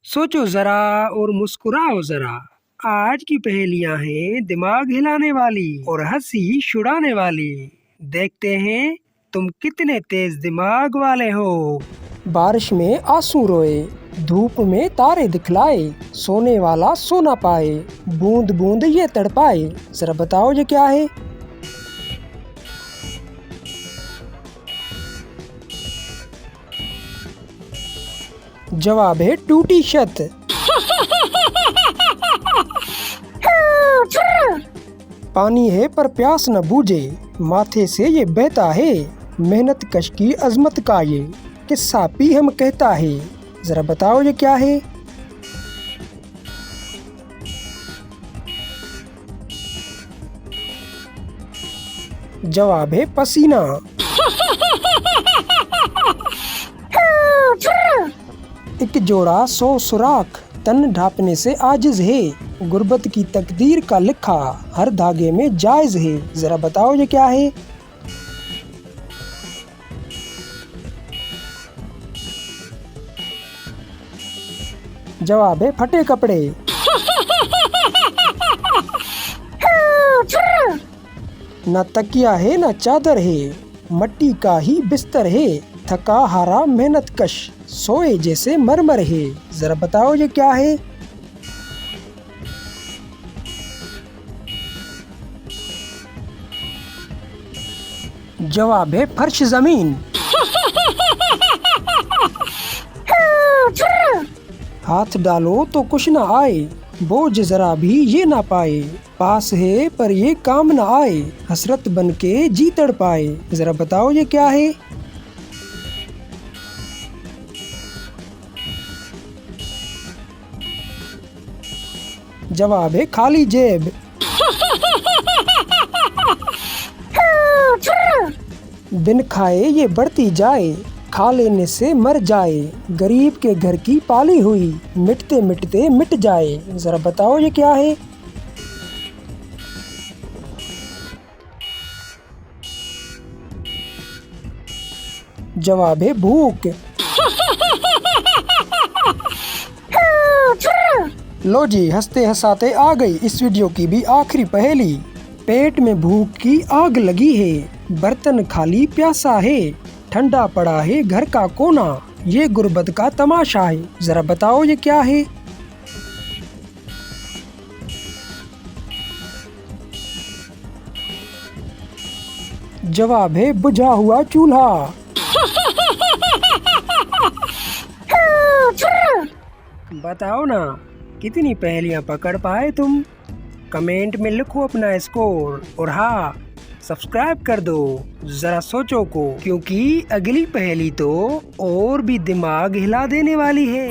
सोचो जरा और मुस्कुराओ जरा। आज की पहेलियां हैं दिमाग हिलाने वाली और हंसी छुड़ाने वाली। देखते हैं तुम कितने तेज दिमाग वाले हो। बारिश में आंसू रोए, धूप में तारे दिखलाए, सोने वाला सो ना पाए, बूंद बूंद ये तड़पाए। जरा बताओ ये क्या है? जवाब है टूटी छत। पानी है पर प्यास न बूझे, माथे से ये बहता है, मेहनत कश की अजमत का ये किस्सा पी हम कहता है। जरा बताओ ये क्या है? जवाब है पसीना। एक जोड़ा 100 सुराख, तन ढापने से आजिज है, गुर्बत की तकदीर का लिखा हर धागे में जायज है। जरा बताओ ये क्या है? जवाब है फटे कपड़े। न तकिया है न चादर है, मट्टी का ही बिस्तर है, थका हारा मेहनत कश, सोए जैसे मरमर है। जरा बताओ ये क्या है? जवाब है फर्श जमीन। हाथ डालो तो कुछ न आए, बोझ जरा भी ये ना पाए, पास है पर ये काम न आए, हसरत बन के जी तड़ पाए। जरा बताओ ये क्या है? जवाब है खाली जेब। बिन खाए ये बढ़ती जाए, खा लेने से मर जाए, गरीब के घर की पाली हुई, मिटते मिटते मिट जाए। जरा बताओ ये क्या है? जवाब है भूख। लो जी, हंसते हंसाते आ गई इस वीडियो की भी आखिरी पहेली। पेट में भूख की आग लगी है, बर्तन खाली प्यासा है, ठंडा पड़ा है घर का कोना, ये गुर्बत का तमाशा है। जरा बताओ ये क्या है? जवाब है बुझा हुआ चूल्हा। बताओ ना कितनी पहेलियां पकड़ पाए तुम। कमेंट में लिखो अपना स्कोर और हाँ, सब्सक्राइब कर दो जरा सोचो को, क्योंकि अगली पहेली तो और भी दिमाग हिला देने वाली है।